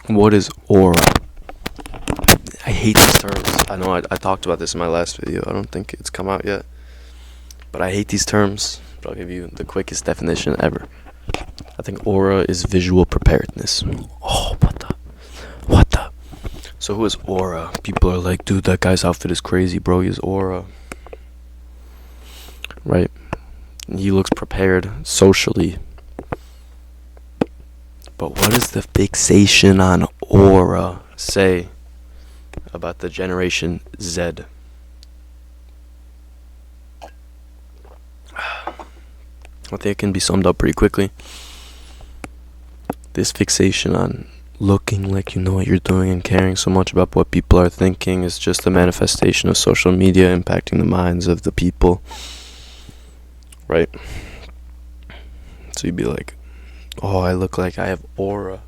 What is aura? I hate these terms. I know I talked about this in my last video. I don't think it's come out yet. But I hate these terms. But I'll give you the quickest definition ever. I think aura is visual preparedness. Oh, what the? So who is aura? People are like, dude, that guy's outfit is crazy, bro. He has aura. Right? He looks prepared socially. But what does the fixation on aura say about the Generation Z? I think it can be summed up pretty quickly. This fixation on looking like you know what you're doing and caring so much about what people are thinking is just a manifestation of social media impacting the minds of the people. Right? So you'd be like, oh, I look like I have aura.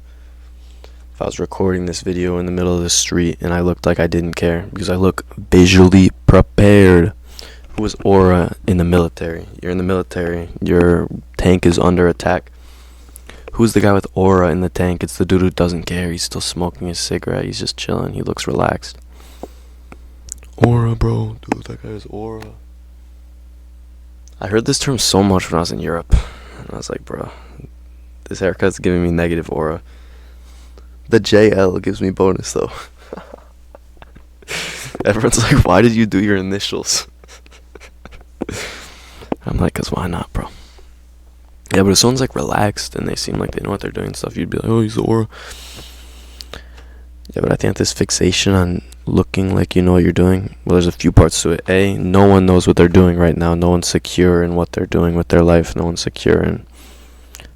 If I was recording this video in the middle of the street and I looked like I didn't care because I look visually prepared. Who is aura in the military? You're in the military. Your tank is under attack. Who's the guy with aura in the tank? It's the dude who doesn't care. He's still smoking his cigarette. He's just chilling. He looks relaxed. Aura, bro. Dude, that guy has aura. I heard this term so much when I was in Europe. And I was like, bro, this haircut's giving me negative aura. The JL gives me bonus, though. Everyone's like, why did you do your initials? I'm like, cause why not, bro? Yeah, but if someone's like relaxed and they seem like they know what they're doing and stuff, you'd be like, oh, he's aura. Yeah, but I think this fixation on looking like you know what you're doing, well, there's a few parts to it. A, no one knows what they're doing right now. No one's secure in what they're doing with their life. No one's secure in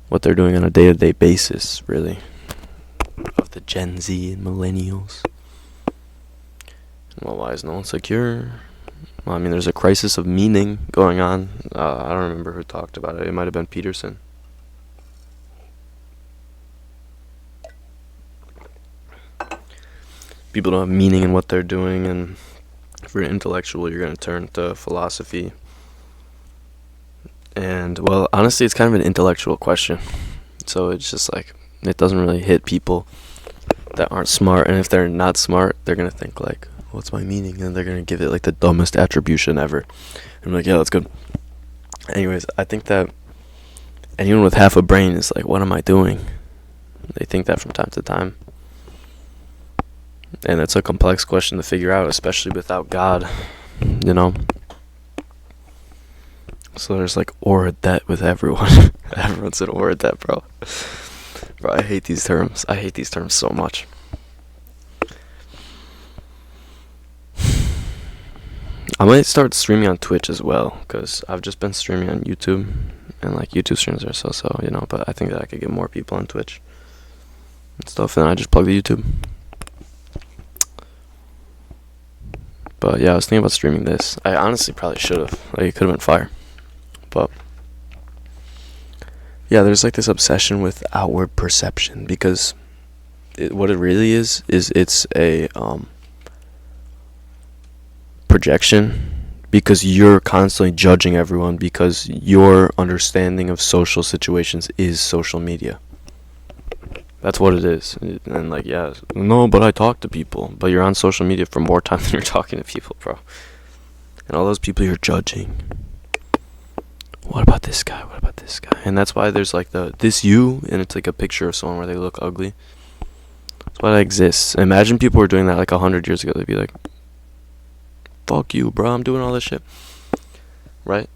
what they're doing on a day-to-day basis, really. Of the Gen Z and millennials. Well, why is no one secure? Well, I mean, there's a crisis of meaning going on. I don't remember who talked about it. It might have been Peterson. People don't have meaning in what they're doing, and if you're an intellectual, you're going to turn to philosophy. And, well, honestly, it's kind of an intellectual question. So it's just like, it doesn't really hit people that aren't smart. And if they're not smart, they're going to think like, what's my meaning? And they're going to give it like the dumbest attribution ever. And I'm like, yeah, that's good. Anyways, I think that anyone with half a brain is like, what am I doing? They think that from time to time. And it's a complex question to figure out, especially without God, you know? So there's like aura debt with everyone. Everyone's an aura debt, bro. Bro, I hate these terms. I hate these terms so much. I might start streaming on Twitch as well, because I've just been streaming on YouTube, and like YouTube streams are so, you know, but I think that I could get more people on Twitch and stuff, and I just plug the YouTube. But yeah, I was thinking about streaming this. I honestly probably should have. Like, it could have been fire. But yeah, there's like this obsession with outward perception, because what it really is it's a projection, because you're constantly judging everyone, because your understanding of social situations is social media. That's what it is. And like, yeah, no, but I talk to people. But you're on social media for more time than you're talking to people, bro. And all those people you're judging. What about this guy? What about this guy? And that's why there's like this you, and it's like a picture of someone where they look ugly. That's why that exists. Imagine people were doing that like 100 years ago. They'd be like, fuck you, bro, I'm doing all this shit. Right?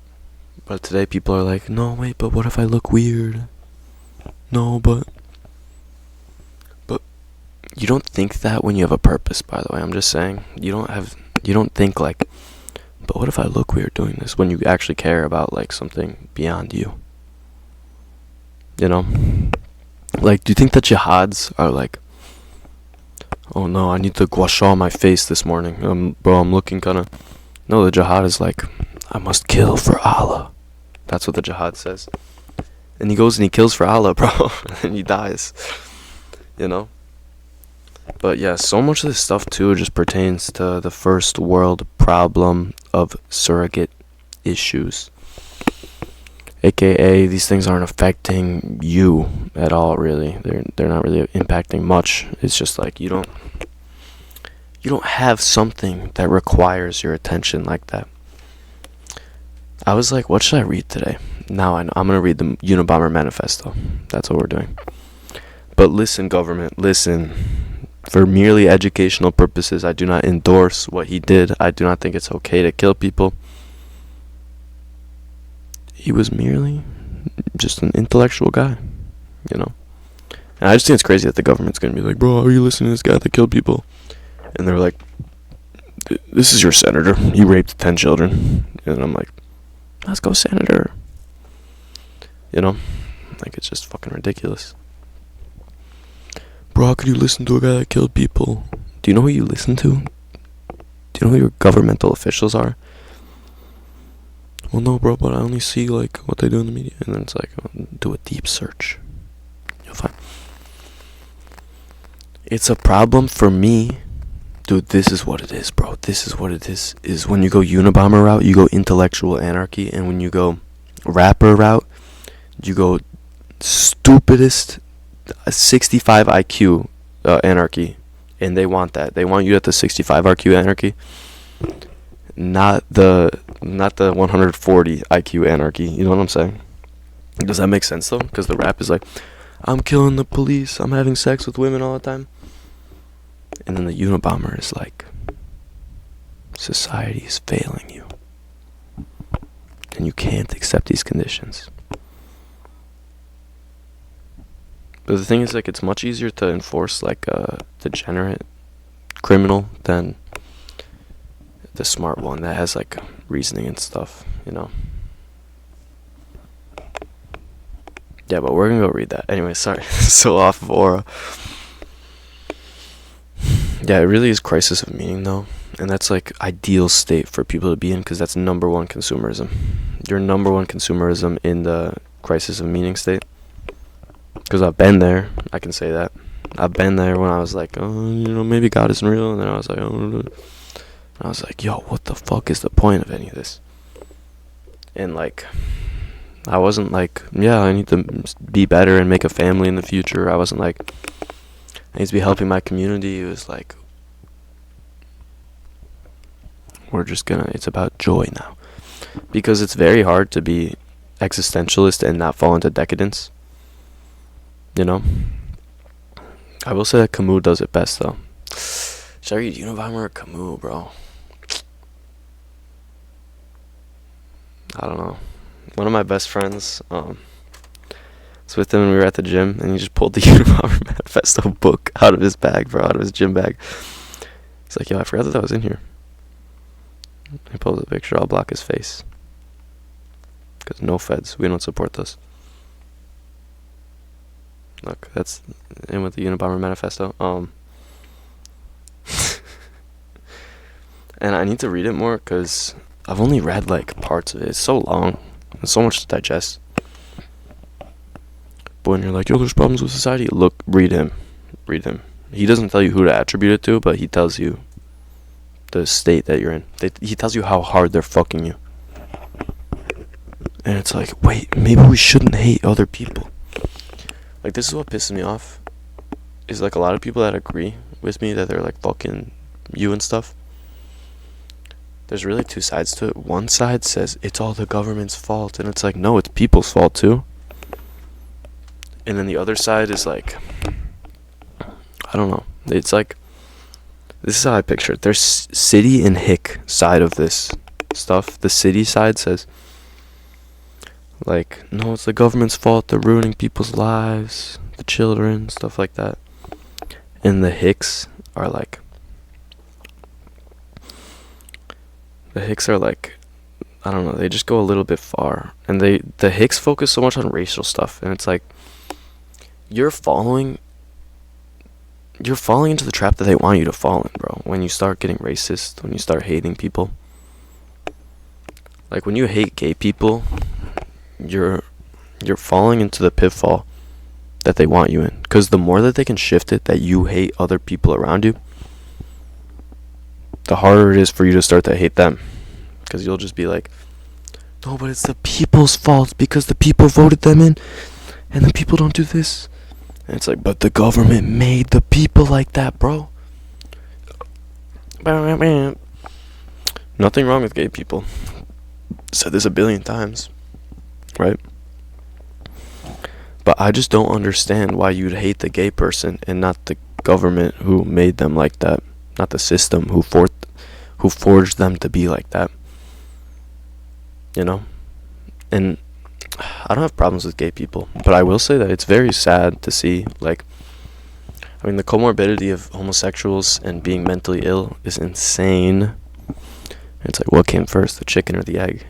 But today people are like, no, wait, but what if I look weird? No, but you don't think that when you have a purpose, by the way. I'm just saying. You don't think like, but what if I look weird doing this, when you actually care about like something beyond you? You know? Like, do you think that jihads are like, oh no, I need to gua sha my face this morning. Bro, I'm looking kinda. No, the jihad is like, I must kill for Allah. That's what the jihad says. And he goes and he kills for Allah, bro. And he dies. You know? But yeah, so much of this stuff too just pertains to the first world problem of surrogate issues. AKA, these things aren't affecting you at all, really. They're not really impacting much. It's just like you don't have something that requires your attention like that. I was like, what should I read today? Now I know. I'm gonna read the Unabomber Manifesto. That's what we're doing. But listen, government, listen. For merely educational purposes, I do not endorse what he did. I do not think it's okay to kill people. He was merely just an intellectual guy, you know. And I just think it's crazy that the government's gonna be like, bro, are you listening to this guy that killed people? And they're like, this is your senator. He raped 10 children. And I'm like, let's go, senator. You know, like, it's just fucking ridiculous. Bro, how could you listen to a guy that killed people? Do you know who you listen to? Do you know who your governmental officials are? Well, no, bro, but I only see, like, what they do in the media. And then it's like, do a deep search. You'll find. It's a problem for me. Dude, this is what it is, bro. This is what it is when you go Unabomber route, you go intellectual anarchy. And when you go rapper route, you go stupidest 65 IQ anarchy. And they want that. They want you at the 65 IQ anarchy. Not the 140 IQ anarchy. You know what I'm saying? Does that make sense though? Because the rap is like, I'm killing the police, I'm having sex with women all the time. And then the Unabomber is like, society is failing you. And you can't accept these conditions. But the thing is, like, it's much easier to enforce like a degenerate criminal than the smart one that has like reasoning and stuff, you know. Yeah, but we're gonna go read that anyway. Sorry. So off of Aura. Yeah, it really is crisis of meaning though, and that's like ideal state for people to be in, because that's number one consumerism. Your number one consumerism in the crisis of meaning state. Because I've been there, I can say that. I've been there when I was like, oh, you know, maybe God isn't real, and then I was like, oh. I was like, yo, what the fuck is the point of any of this? And like, I wasn't like, yeah, I need to be better and make a family in the future. I wasn't like, I need to be helping my community. It was like, it's about joy now. Because it's very hard to be existentialist and not fall into decadence. You know? I will say that Camus does it best though. Should I read Unabomber or Camus, bro? I don't know. One of my best friends, was with him and we were at the gym, and he just pulled the Unabomber Manifesto book out of his bag, bro, out of his gym bag. He's like, yo, I forgot that was in here. He pulls a picture, I'll block his face. Because no feds, we don't support this. Look, that's in with the Unabomber Manifesto. And I need to read it more, because I've only read like parts of it. It's so long. There's so much to digest. But when you're like, yo, there's problems with society, look, read him. Read him. He doesn't tell you who to attribute it to, but he tells you the state that you're in. He tells you how hard they're fucking you. And it's like, wait, maybe we shouldn't hate other people. Like, this is what pisses me off. Is like a lot of people that agree with me that they're like fucking you and stuff. There's really two sides to it. One side says it's all the government's fault, and it's like, no, it's people's fault too. And then the other side is like, I don't know. It's like, this is how I picture it. There's city and hick side of this stuff. The city side says, like, no, it's the government's fault. They're ruining people's lives, the children, stuff like that. And the hicks are like, I don't know, they just go a little bit far. And the hicks focus so much on racial stuff. And it's like, you're falling into the trap that they want you to fall in, bro. When you start getting racist, when you start hating people. Like, when you hate gay people, you're falling into the pitfall that they want you in. Because the more that they can shift it, that you hate other people around you, the harder it is for you to start to hate them. Because you'll just be like, No, but it's the people's fault because the people voted them in, and the people don't do this. And it's like, but the government made the people like that, bro. Nothing wrong with gay people. Said this a billion times, right? But I just don't understand why you'd hate the gay person and not the government who made them like that, not the system who forged them to be like that. You know? And I don't have problems with gay people, but I will say that it's very sad to see, like, I mean, the comorbidity of homosexuals and being mentally ill is insane. It's like, what came first, the chicken or the egg?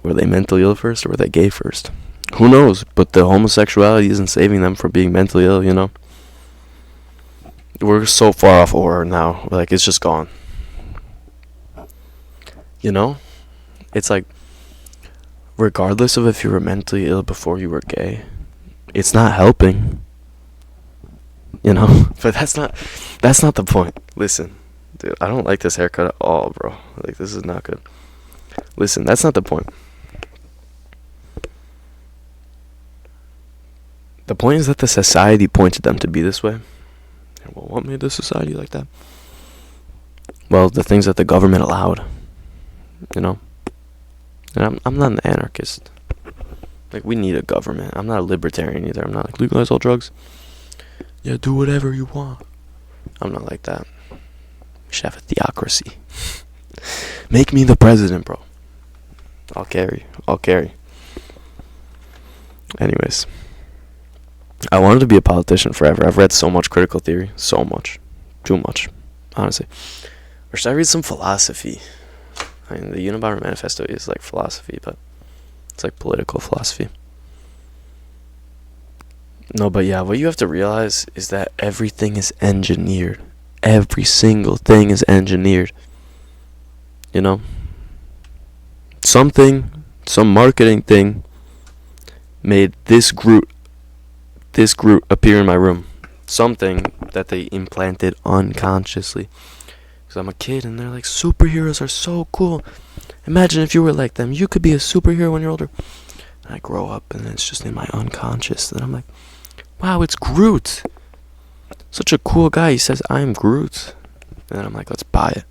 Were they mentally ill first or were they gay first? Who knows? But the homosexuality isn't saving them from being mentally ill, you know? We're so far off order now. Like, it's just gone. You know? It's like, regardless of if you were mentally ill before you were gay, it's not helping. You know? But that's not the point. Listen, dude, I don't like this haircut at all, bro. Like, this is not good. Listen, that's not the point. The point is that the society pointed them to be this way. Well, what made the society like that? Well, the things that the government allowed. You know? And I'm not an anarchist. Like, we need a government. I'm not a libertarian either. I'm not like, legalize all drugs. Yeah, do whatever you want. I'm not like that. We should have a theocracy. Make me the president, bro. I'll carry. Anyways. I wanted to be a politician forever. I've read so much critical theory. So much. Too much. Honestly. Or should I read some philosophy? I mean, the Unabomber Manifesto is like philosophy, but it's like political philosophy. No, but yeah, what you have to realize is that everything is engineered. Every single thing is engineered. You know? Some marketing thing made this Groot appear in my room. Something that they implanted unconsciously. Because I'm a kid and they're like, superheroes are so cool. Imagine if you were like them. You could be a superhero when you're older. And I grow up and it's just in my unconscious. And I'm like, wow, it's Groot. Such a cool guy. He says, I'm Groot. And then I'm like, let's buy it.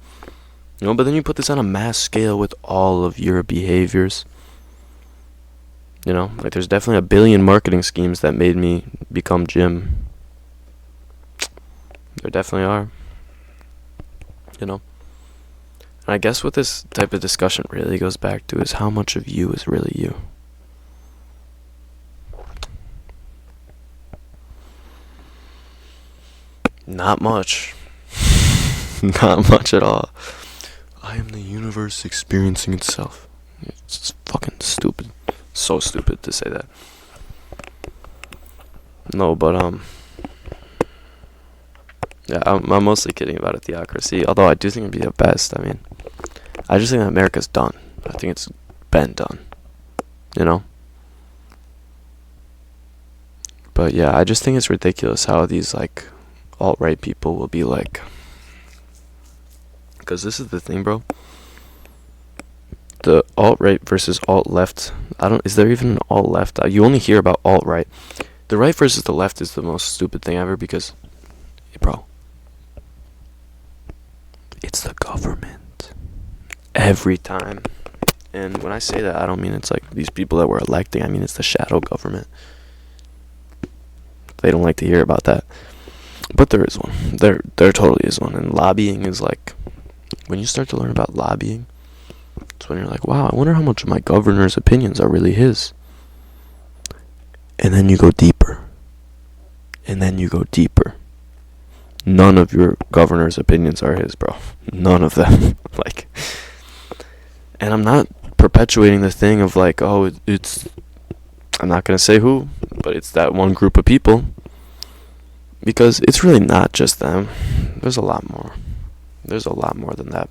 You know, but then you put this on a mass scale with all of your behaviors. You know, like there's definitely 1 billion marketing schemes that made me become Jim. There definitely are. You know. And I guess what this type of discussion really goes back to is how much of you is really you. Not much. Not much at all. I am the universe experiencing itself. It's just fucking stupid. So stupid to say that. No, but yeah, I'm mostly kidding about a theocracy. Although I do think it'd be the best. I mean, I just think that America's done. I think it's been done. You know. But yeah, I just think it's ridiculous how these like alt-right people will be like. Because this is the thing, bro. The alt-right versus alt-left. Is there even an alt-left? You only hear about alt-right. The right versus the left is the most stupid thing ever because, bro, it's the government. Every time. And when I say that, I don't mean it's like these people that we're electing. I mean it's the shadow government. They don't like to hear about that. But there is one. There totally is one. And lobbying is like, when you start to learn about lobbying, it's when you're like, wow, I wonder how much of my governor's opinions are really his. And then you go deeper. And then you go deeper. None of your governor's opinions are his, bro. None of them. Like, and I'm not perpetuating the thing of like, oh, it's, I'm not going to say who, but it's that one group of people. Because it's really not just them. There's a lot more. There's a lot more than that.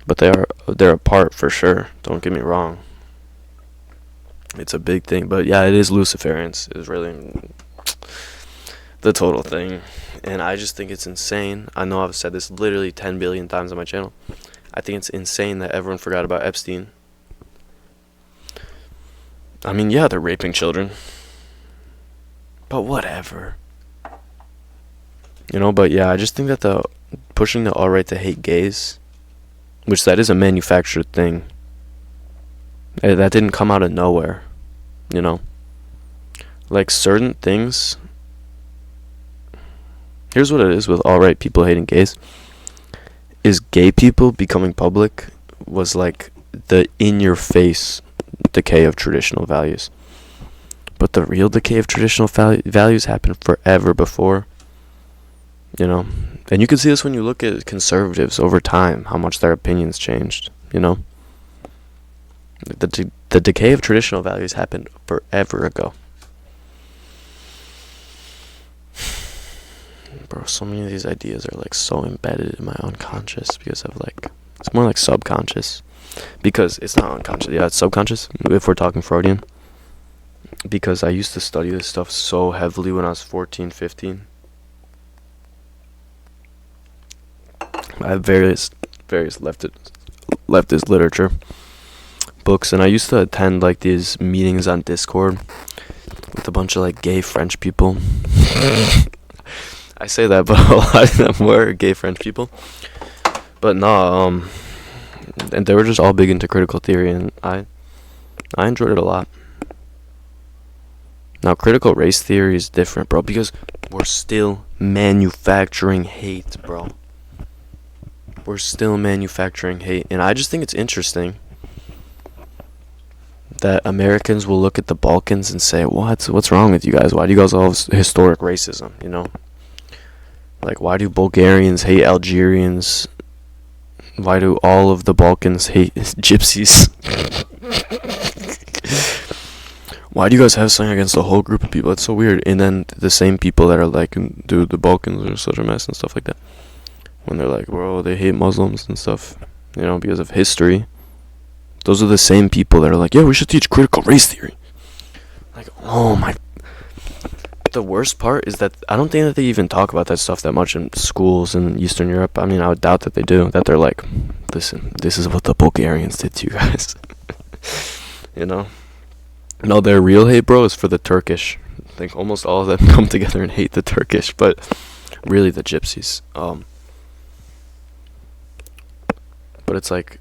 But they're a part for sure. Don't get me wrong. It's a big thing. But yeah, it is Luciferians. It's really the total thing. And I just think it's insane. I know I've said this literally 10 billion times on my channel. I think it's insane that everyone forgot about Epstein. I mean, yeah, they're raping children. But whatever. But yeah, I just think that the pushing the alt-right to hate gays, which that is a manufactured thing, that didn't come out of nowhere, Like certain things, here's what it is with alt-right people hating gays, is gay people becoming public was like the in-your-face decay of traditional values. But the real decay of traditional values happened forever before, And you can see this when you look at conservatives over time, how much their opinions changed, The decay of traditional values happened forever ago. Bro, so many of these ideas are like so embedded in my unconscious because of like, it's more like subconscious. Because it's not unconscious, yeah, it's subconscious if we're talking Freudian. Because I used to study this stuff so heavily when I was 14, 15. I have various leftist literature books, and I used to attend like these meetings on Discord with a bunch of like gay French people. I say that, but a lot of them were gay French people. But no, and they were just all big into critical theory, and I enjoyed it a lot. Now, critical race theory is different, bro, because we're still manufacturing hate, bro. We're still manufacturing hate, and I just think it's interesting that Americans will look at the Balkans and say, what's wrong with you guys? Why do you guys all have historic racism, Like, why do Bulgarians hate Algerians? Why do all of the Balkans hate gypsies? Why do you guys have something against a whole group of people? It's so weird. And then the same people that are like, dude, the Balkans are such a mess and stuff like that. When they're like, bro, they hate Muslims and stuff, because of history. Those are the same people that are like, yeah, we should teach critical race theory. Like, oh my. The worst part is that I don't think that they even talk about that stuff that much in schools in Eastern Europe. I mean, I would doubt that they do. That they're like, listen, this is what the Bulgarians did to you guys. No, their real hate, bro, is for the Turkish. I think almost all of them come together and hate the Turkish, but really the gypsies. But it's like,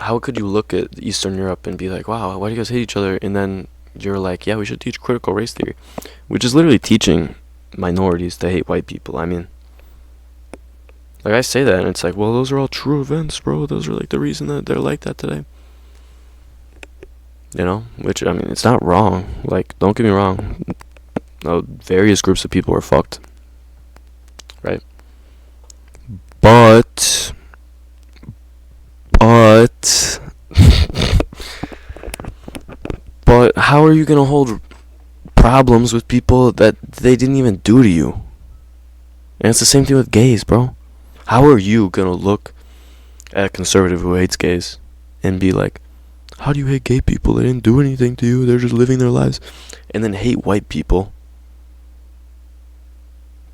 how could you look at Eastern Europe and be like, wow, why do you guys hate each other? And then you're like, yeah, we should teach critical race theory, which is literally teaching minorities to hate white people. I mean, like, I say that, and it's like, well, those are all true events, bro. Those are like the reason that they're like that today. Which, I mean, it's not wrong. Like, don't get me wrong. No, various groups of people were fucked. Right? But how are you going to hold problems with people that they didn't even do to you? And it's the same thing with gays, bro. How are you going to look at a conservative who hates gays and be like, how do you hate gay people? They didn't do anything to you. They're just living their lives. And then hate white people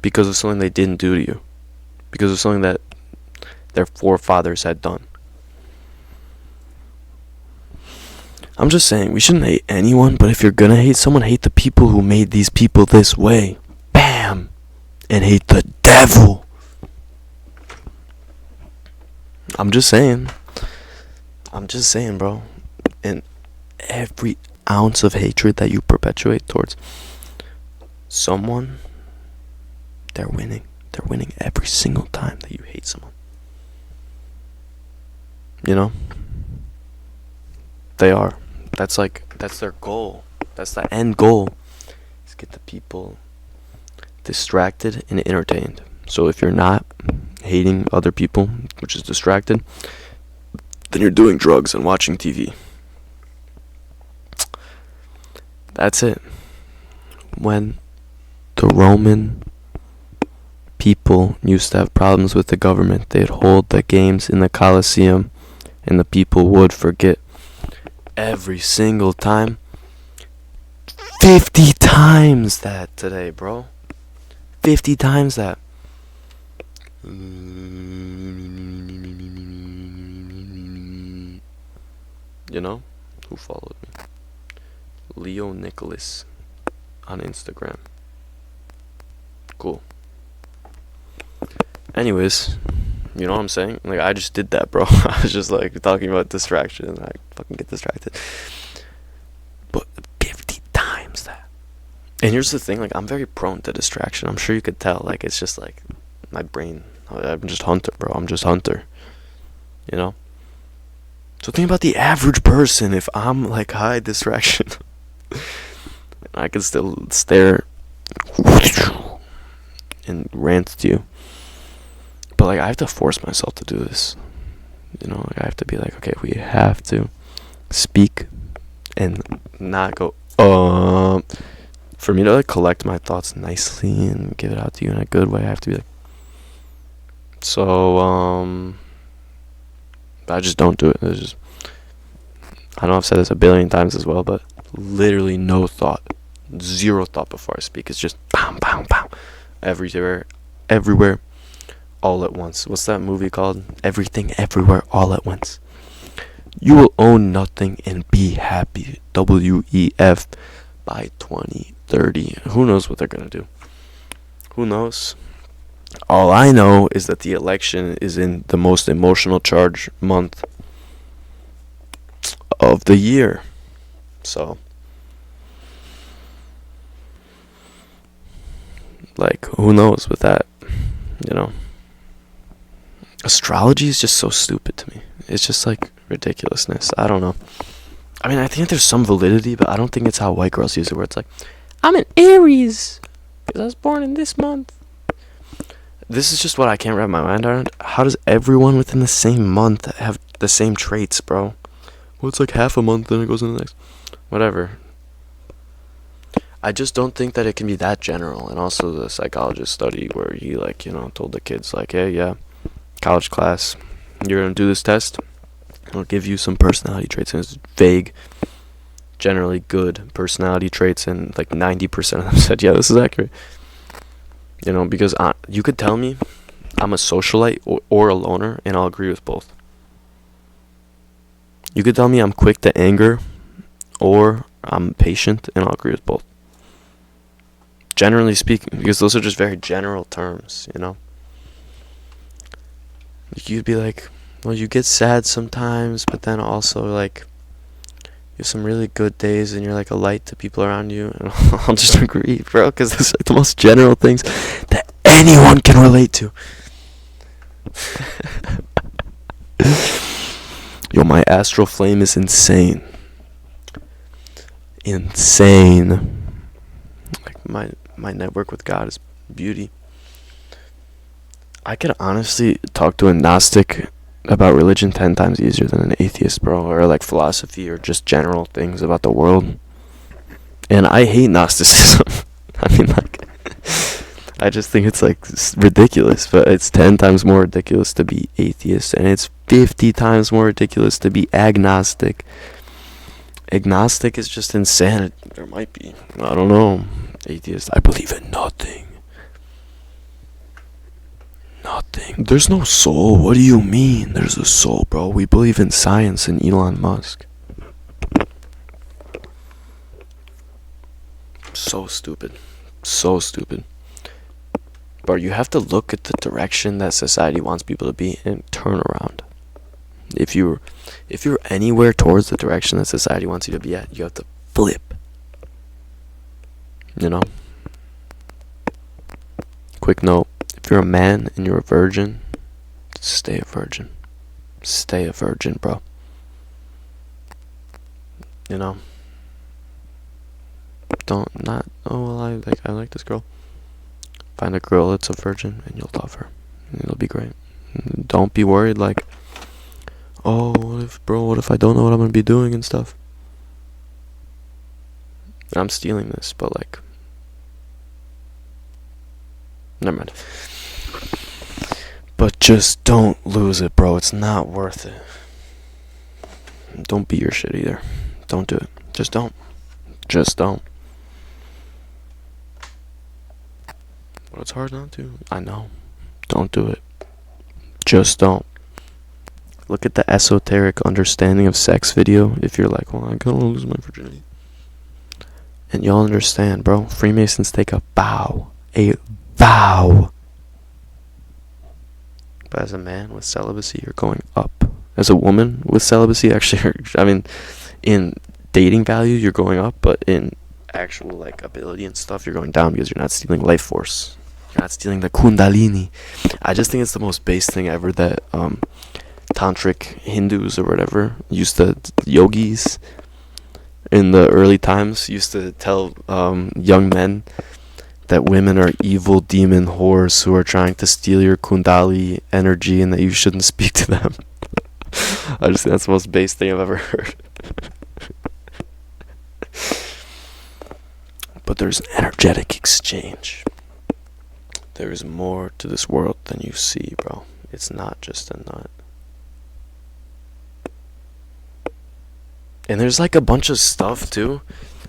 because of something they didn't do to you. Because of something that their forefathers had done. I'm just saying, we shouldn't hate anyone, but if you're gonna hate someone, hate the people who made these people this way. Bam! And hate the devil. I'm just saying, bro. And every ounce of hatred that you perpetuate towards someone, they're winning. They're winning every single time that you hate someone. They are. That's their goal. That's the end goal. Is get the people distracted and entertained. So if you're not hating other people, which is distracted, then you're doing drugs and watching TV. That's it. When the Roman people used to have problems with the government, they'd hold the games in the Colosseum, and the people would forget every single time. 50 times that today, bro. 50 times that. You know? Who followed me? Leo Nicholas on Instagram. Cool. Anyways, you know what I'm saying? Like, I just did that, bro. I was just, like, talking about distraction, and I fucking get distracted. But 50 times that. And here's the thing, like, I'm very prone to distraction. I'm sure you could tell. Like, it's just, like, my brain. I'm just Hunter, bro. I'm just Hunter. You know? So think about the average person. If I'm, like, high distraction, I can still stare and rant to you. But, like, I have to force myself to do this. You know, like, I have to be like, okay, we have to speak and not go, for me to, like, collect my thoughts nicely and give it out to you in a good way, I have to be like, so, I just don't do it. It's just, I know I've said this a billion times as well, but literally no thought, zero thought before I speak. It's just bam, bam, bam, everywhere, all at once. What's that movie called? Everything, Everywhere, All at Once. You will own nothing and be happy. WEF by 2030. Who knows what they're gonna do? Who knows? All I know is that the election is in the most emotional charge month of the year. So, like, who knows with that, you know? Astrology is just so stupid to me. It's just, like, ridiculousness. I don't know. I mean, I think there's some validity, but I don't think it's how white girls use it, where it's like, I'm an Aries because I was born in this month. This is just what I can't wrap my mind around. How does everyone within the same month have the same traits, bro? Well, it's like half a month, then it goes into the next. Whatever. I just don't think that it can be that general. And also the psychologist study where he, like, you know, told the kids, like, hey, yeah, college class, you're going to do this test. It'll give you some personality traits. And it's vague, generally good personality traits. And, like, 90% of them said, yeah, this is accurate. You know, because you could tell me I'm a socialite or a loner, and I'll agree with both. You could tell me I'm quick to anger or I'm patient, and I'll agree with both. Generally speaking, because those are just very general terms, you know? You'd be like, well, you get sad sometimes, but then also, like, you have some really good days and you're like a light to people around you. And I'll just agree, bro, because those are like the most general things that anyone can relate to. Yo, my astral flame is insane. Insane. Like, my network with God is beauty. I could honestly talk to a Gnostic about religion 10 times easier than an atheist, bro, or like philosophy or just general things about the world. And I hate Gnosticism. I mean, like, I just think it's, like, ridiculous, but it's 10 times more ridiculous to be atheist, and it's 50 times more ridiculous to be agnostic. Agnostic is just insanity. There might be, I don't know. Atheist, I believe in nothing. Nothing. There's no soul. What do you mean there's a soul, bro? We believe in science and Elon Musk. So stupid. So stupid. Bro, you have to look at the direction that society wants people to be and turn around. If you're anywhere towards the direction that society wants you to be at, you have to flip. You know? Quick note. If you're a man and you're a virgin, stay a virgin. Stay a virgin, bro. You know? I like this girl. Find a girl that's a virgin and you'll love her. And it'll be great. Don't be worried, like, oh, what if I don't know what I'm gonna be doing and stuff. I'm stealing this, but, like, never mind. But just don't lose it, bro. It's not worth it. Don't be your shit either. Don't do it. Just don't. Just don't. But it's hard not to. I know. Don't do it. Just don't. Look at the esoteric understanding of sex video. If you're like, well, I gotta lose my virginity. And you'll understand, bro. Freemasons take a vow. A vow. But as a man with celibacy, you're going up. As a woman with celibacy, actually, I mean, in dating value, you're going up. But in actual, like, ability and stuff, you're going down because you're not stealing life force. You're not stealing the kundalini. I just think it's the most base thing ever that tantric Hindus or whatever used to, yogis in the early times used to tell young men that women are evil demon whores who are trying to steal your kundali energy and that you shouldn't speak to them. I just think that's the most base thing I've ever heard. But there's an energetic exchange. There is more to this world than you see, bro. It's not just a nut. And there's like a bunch of stuff too.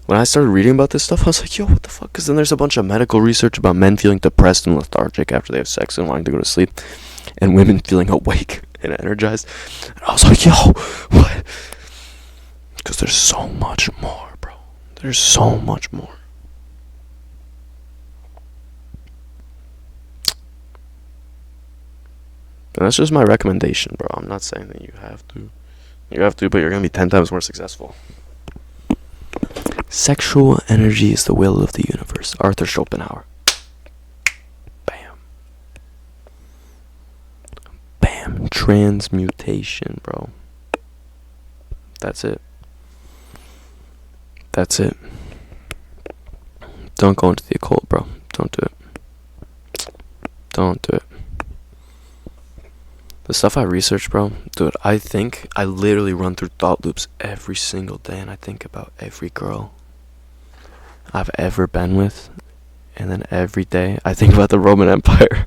When I started reading about this stuff, I was like, yo, what the fuck? Because then there's a bunch of medical research about men feeling depressed and lethargic after they have sex and wanting to go to sleep, and women feeling awake and energized. And I was like, yo, what? Because there's so much more, bro. There's so much more. And that's just my recommendation, bro. I'm not saying that you have to. You have to, but you're going to be 10 times more successful. Sexual energy is the will of the universe. Arthur Schopenhauer. Bam. Bam. Transmutation, bro. That's it. That's it. Don't go into the occult, bro. Don't do it. Don't do it. The stuff I research, bro, dude, I literally run through thought loops every single day, and I think about every girl I've ever been with, and then every day I think about the Roman Empire.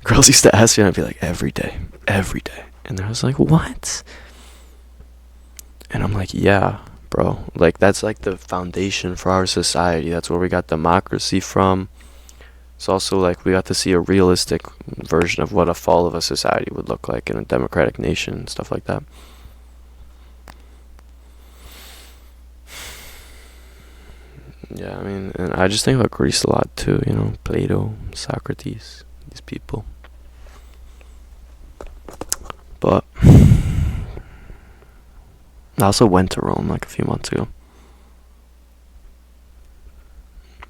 Girls used to ask me, and I'd be like, every day, and I was like, what? And I'm like, yeah, bro, like, that's like the foundation for our society. That's where we got democracy from. It's also like we got to see a realistic version of what a fall of a society would look like in a democratic nation and stuff like that. Yeah, I mean, and I just think about Greece a lot too, you know, Plato, Socrates, these people. But I also went to Rome like a few months ago.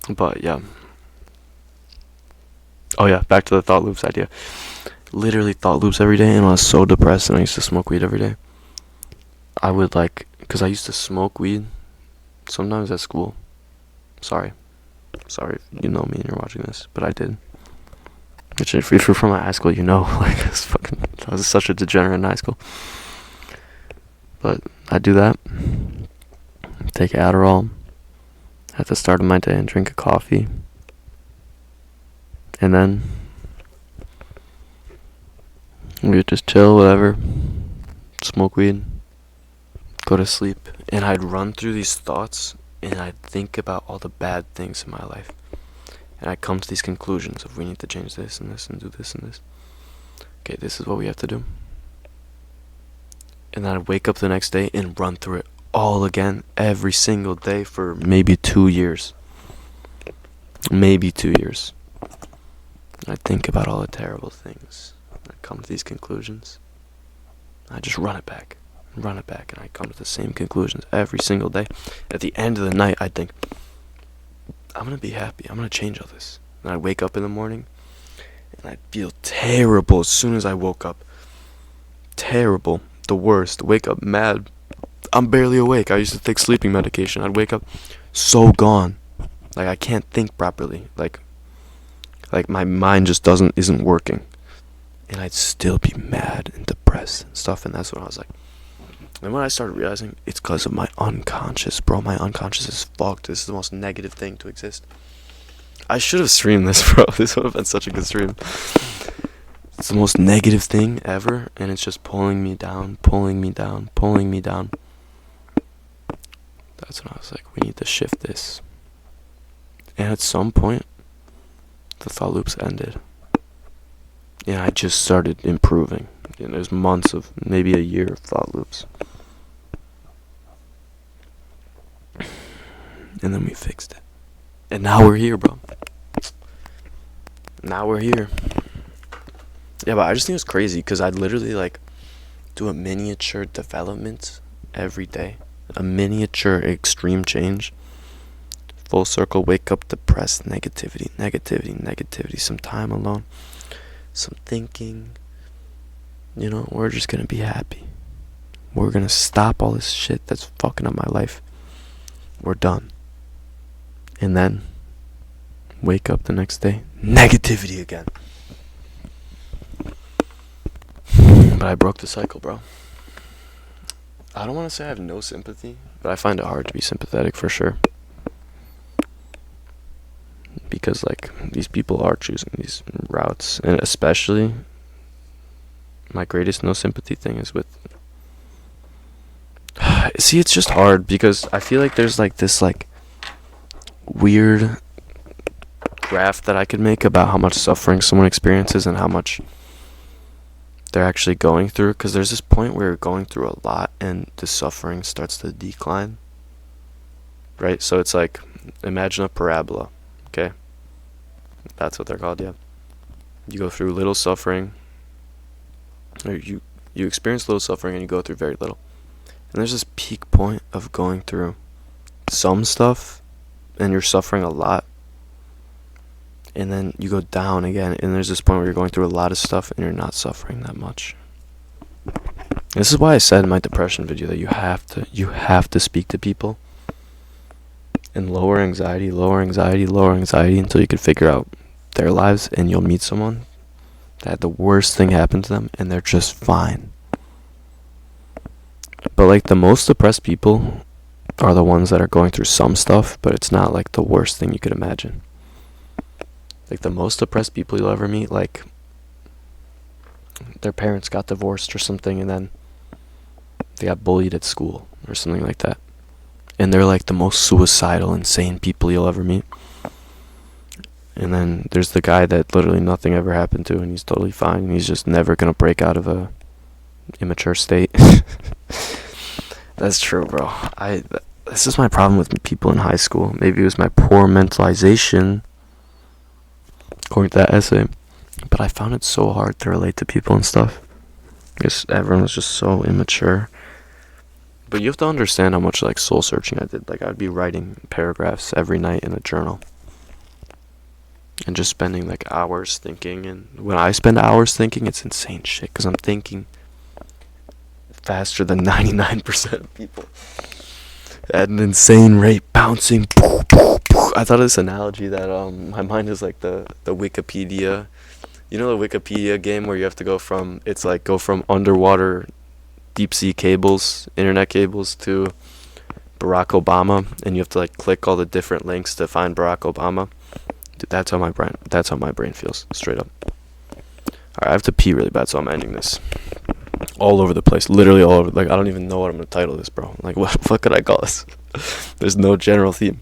But yeah. Oh yeah, back to the thought loops idea. Literally thought loops every day, and I was so depressed, and I used to smoke weed every day. I would because I used to smoke weed sometimes at school. Sorry if you know me and you're watching this, but I did. Which if you're from my high school, you know, like, I was such a degenerate in high school. But I do that. Take Adderall at the start of my day and drink a coffee. And then we would just chill, whatever, smoke weed, go to sleep. And I'd run through these thoughts, and I'd think about all the bad things in my life. And I'd come to these conclusions of we need to change this and this and do this and this. Okay, this is what we have to do. And then I'd wake up the next day and run through it all again every single day for maybe 2 years. Maybe 2 years. I think about all the terrible things. I come to these conclusions. I just run it back, and I come to the same conclusions every single day. At the end of the night, I think, I'm going to be happy. I'm going to change all this. And I wake up in the morning, and I feel terrible as soon as I woke up. Terrible. The worst. Wake up mad. I'm barely awake. I used to take sleeping medication. I'd wake up so gone. Like, I can't think properly. Like my mind just isn't working, and I'd still be mad and depressed and stuff. And that's when I was like, and when I started realizing it's because of my unconscious, bro. My unconscious is fucked. This is the most negative thing to exist. I should have streamed this, bro. This would have been such a good stream. It's the most negative thing ever, and it's just pulling me down. That's when I was like, we need to shift this. And at some point, the thought loops ended, and I just started improving. You know, there's months of, maybe a year of thought loops. And then we fixed it. And now we're here, bro. Now we're here. Yeah, but I just think it's crazy because I'd literally like do a miniature development every day. A miniature extreme change. Full circle, wake up depressed, negativity, some time alone, some thinking. You know, we're just gonna be happy. We're gonna stop all this shit that's fucking up my life. We're done. And then wake up the next day, negativity again. But I broke the cycle, bro. I don't want to say I have no sympathy, but I find it hard to be sympathetic for sure. Because, like, these people are choosing these routes. And especially, my greatest no sympathy thing is with... See, it's just hard because I feel like there's, like, this, like, weird graph that I could make about how much suffering someone experiences and how much they're actually going through. Because there's this point where you're going through a lot and the suffering starts to decline. Right? So it's like, imagine a parabola. Okay? That's what they're called, yeah. You go through little suffering, or you experience little suffering and you go through very little. And there's this peak point of going through some stuff and you're suffering a lot. And then you go down again and there's this point where you're going through a lot of stuff and you're not suffering that much. This is why I said in my depression video that you have to speak to people and lower anxiety until you can figure out their lives, and you'll meet someone that had the worst thing happen to them and they're just fine. But like the most depressed people are the ones that are going through some stuff, but it's not like the worst thing you could imagine. Like the most depressed people you'll ever meet, like their parents got divorced or something and then they got bullied at school or something like that. And they're like the most suicidal, insane people you'll ever meet. And then there's the guy that literally nothing ever happened to and he's totally fine and he's just never gonna break out of a immature state. That's true, bro. This is my problem with people in high school. Maybe it was my poor mentalization, according to that essay. But I found it so hard to relate to people and stuff. Because everyone was just so immature. But you have to understand how much like soul searching I did. Like I'd be writing paragraphs every night in a journal. And just spending like hours thinking. And when I spend hours thinking, it's insane shit. Because I'm thinking faster than 99% of people. At an insane rate, bouncing. I thought of this analogy that my mind is like the Wikipedia. You know the Wikipedia game where you have to go from underwater deep sea cables, internet cables, to Barack Obama, and you have to like click all the different links to find Barack Obama. Dude, that's how my brain feels, straight up. Alright, I have to pee really bad, so I'm ending this. All over the place, literally all over. Like I don't even know what I'm gonna title this, bro. Like what could I call this? There's no general theme.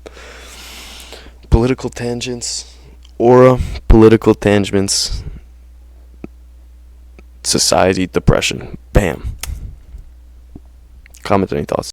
Political tangents, aura, political tangents, society, depression. Bam. Comment any thoughts.